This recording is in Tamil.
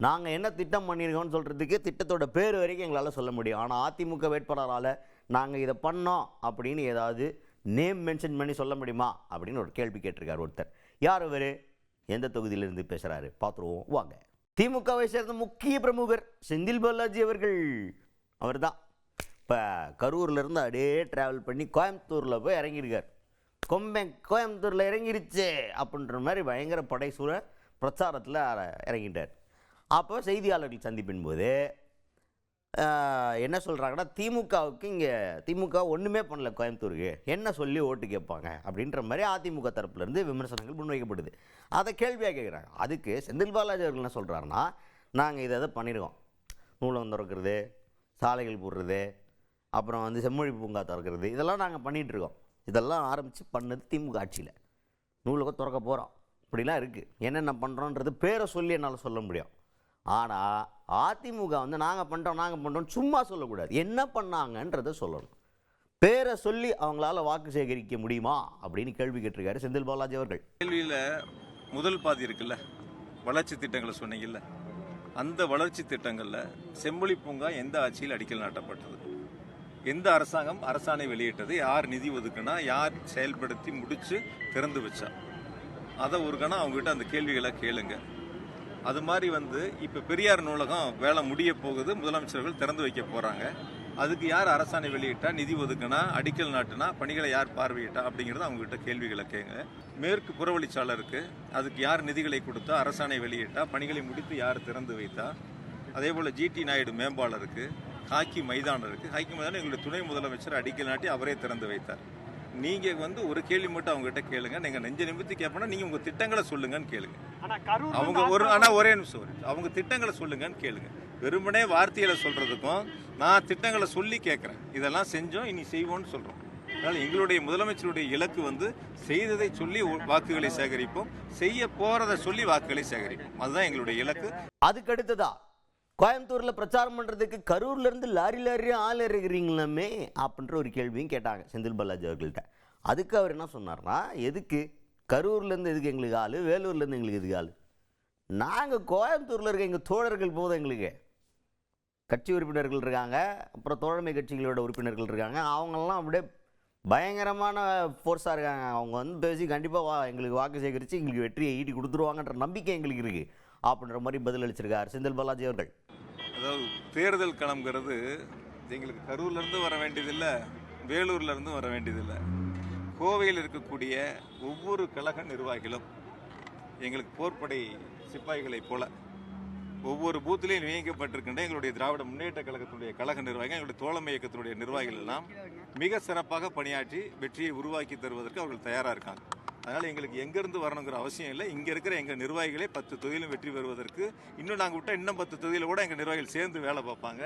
நாங்கள் என்ன திட்டம் பண்ணியிருக்கோம்னு சொல்கிறதுக்கு திட்டத்தோட பேர் வரைக்கும் எங்களால் சொல்ல முடியும். ஆனால் அதிமுக வேட்பாளரால் நாங்கள் இதை பண்ணோம் அப்படின்னு ஏதாவது நேம் மென்ஷன் பண்ணி சொல்ல முடியுமா அப்படின்னு ஒரு கேள்வி கேட்டிருக்கார் ஒருத்தர். யார் அவர், எந்த தொகுதியிலிருந்து பேசுகிறாரு பார்த்துருவோம் வாங்க. திமுகவை சேர்ந்த முக்கிய பிரமுகர் செந்தில் பாலாஜி அவர்கள். அவர் தான் இப்போ கரூர்லேருந்து அப்படியே ட்ராவல் பண்ணி கோயம்புத்தூரில் போய் இறங்கியிருக்கார். கோயம்புத்தூரில் இறங்கிருச்சு அப்படின்ற மாதிரி பயங்கர படைசூழ பிரச்சாரத்தில் இறங்கிட்டார். அப்போ செய்தியாளர்கள் சந்திப்பின் போது என்ன சொல்கிறாங்கன்னா, திமுக ஒன்றுமே பண்ணல, கோயம்புத்தூருக்கு என்ன சொல்லி ஓட்டு கேட்பாங்க அப்படின்ற மாதிரி அதிமுக தரப்புலேருந்து விமர்சனங்கள் முன்வைக்கப்படுது. அதை கேள்வியாக கேட்குறாங்க. அதுக்கு செந்தில் பாலாஜி அவர்கள் என்ன சொல்கிறாருன்னா, நாங்கள் இதை பண்ணியிருக்கோம், நூலகம் திறக்கிறது, சாலைகள் போடுறது, அப்புறம் செம்மொழி பூங்கா திறக்கிறது, இதெல்லாம் நாங்கள் பண்ணிகிட்ருக்கோம். இதெல்லாம் ஆரம்பித்து பண்ணது திமுக ஆட்சியில். நூலகம் திறக்க போகிறோம், இப்படிலாம் இருக்குது, என்னென்ன பண்ணுறோன்றது பேரை சொல்லி என்னால் சொல்ல முடியும். ஆனால் அதிமுக நாங்கள் பண்ணுறோம் சும்மா சொல்லக்கூடாது, என்ன பண்ணாங்கன்றதை சொல்லணும். பேரை சொல்லி அவங்களால வாக்கு சேகரிக்க முடியுமா அப்படின்னு கேள்வி கேட்டிருக்காரு செந்தில் பாலாஜி அவர்கள். கேள்வியில் முதல் பாதி இருக்குல்ல, வளர்ச்சி திட்டங்களை சொன்னீங்கல்ல, அந்த வளர்ச்சி திட்டங்களில் செம்மொழி பூங்கா எந்த ஆட்சியில் அடிக்கல் நாட்டப்பட்டது, எந்த அரசாங்கம் அரசாணை வெளியிட்டது, யார் நிதி ஒதுக்குனா, யார் செயல்படுத்தி முடிச்சு திறந்து வச்சா, அதை ஒரு கணம் அவங்ககிட்ட அந்த கேள்விகளை கேளுங்க. அது மாதிரி இப்போ பெரியார் நூலகம் வேலை முடிய போகுது, முதலமைச்சர்கள் திறந்து வைக்க போகிறாங்க. அதுக்கு யார் அரசாணை வெளியிட்டா, நிதி ஒதுக்குனா, அடிக்கல் நாட்டுனா, பணிகளை யார் பார்வையிட்டா அப்படிங்கிறத அவங்ககிட்ட கேள்விகளை கேங்க. மேற்கு புறவழிச்சாளருக்கு அதுக்கு யார் நிதிகளை கொடுத்தா, அரசாணை வெளியிட்டா, பணிகளை முடித்து யார் திறந்து வைத்தா. அதே போல் ஜிடி நாயுடு மேம்பாலருக்கு, ஹாக்கி மைதானம் இருக்குது, ஹாக்கி மைதானம் எங்களுடைய துணை முதலமைச்சர் அடிக்கல் நாட்டி அவரே திறந்து வைத்தார். நீங்கள் ஒரு கேள்வி மட்டும் அவங்ககிட்ட கேளுங்க. நீங்கள் நெஞ்ச நிமித்தி கேட்போம்னா நீங்கள் உங்கள் திட்டங்களை சொல்லுங்கன்னு கேளுங்க. ஒரே நிமிஷம், அவங்க திட்டங்களை சொல்லுங்கன்னு கேளுங்க. வெறுமனே வார்த்தைகளை சொல்றதுக்கும் நான் திட்டங்களை சொல்லி கேட்குறேன், இதெல்லாம் செஞ்சோம் இனி செய்வோம்னு சொல்கிறோம். அதனால் எங்களுடைய முதலமைச்சருடைய இலக்கு செய்ததை சொல்லி வாக்குகளை சேகரிப்போம், செய்ய போறதை சொல்லி வாக்குகளை சேகரிப்போம். அதுதான் எங்களுடைய இலக்கு. அதுக்கு அடுத்ததா கோயம்புத்தூரில் பிரச்சாரம் பண்ணுறதுக்கு கரூர்லேருந்து லாரியா ஆள் இறங்குறீங்களாமே அப்படின்ற ஒரு கேள்வியும் கேட்டாங்க செந்தில் பாலாஜி அவர்கள்ட்ட. அதுக்கு அவர் என்ன சொன்னார்னா, எதுக்கு கரூர்லேருந்து எதுக்கு எங்களுக்கு ஆள், வேலூர்லேருந்து எங்களுக்கு எதுக்கு ஆள், நாங்கள் கோயம்புத்தூரில் இருக்க எங்கள் தோழர்கள் போதும், எங்களுக்கு கட்சி உறுப்பினர்கள் இருக்காங்க, அப்புறம் தோழமை கட்சிகளோட உறுப்பினர்கள் இருக்காங்க, அவங்கெல்லாம் அப்படியே பயங்கரமான ஃபோர்ஸாக இருக்காங்க. அவங்க பேசி கண்டிப்பாக எங்களுக்கு வாக்கு சேகரித்து எங்களுக்கு வெற்றியை ஈட்டி கொடுத்துருவாங்கன்ற நம்பிக்கை எங்களுக்கு இருக்குது அப்படின்ற மாதிரி பதில் அளிச்சிருக்கார் செந்தில் பாலாஜி அவர்கள். அதாவது தேர்தல் களம்ங்கிறது எங்களுக்கு கரூர்லேருந்து வர வேண்டியதில்லை, வேலூர்லேருந்து வர வேண்டியதில்லை. கோவையில் இருக்கக்கூடிய ஒவ்வொரு கழக நிர்வாகிகளும் எங்களுக்கு போர்ப்படை சிப்பாய்களைப் போல ஒவ்வொரு பூத்திலையும் நியமிக்கப்பட்டிருக்கின்ற எங்களுடைய திராவிட முன்னேற்ற கழகத்துடைய கழக நிர்வாகிகள், எங்களுடைய தோழமை இயக்கத்தினுடைய நிர்வாகிகள் எல்லாம் மிக சிறப்பாக பணியாற்றி வெற்றியை உருவாக்கி தருவதற்கு அவர்கள் தயாராக இருக்காங்க. அதனால் எங்களுக்கு எங்கேருந்து வரணுங்கிற அவசியம் இல்லை. இங்கே இருக்கிற எங்கள் நிர்வாகிகளே 10 தொகுதியிலும் வெற்றி பெறுவதற்கு, இன்னும் நாங்கள் விட்டால் இன்னும் 10 தொகுதியில் கூட எங்கள் நிர்வாகிகள் சேர்ந்து வேலை பார்ப்பாங்க.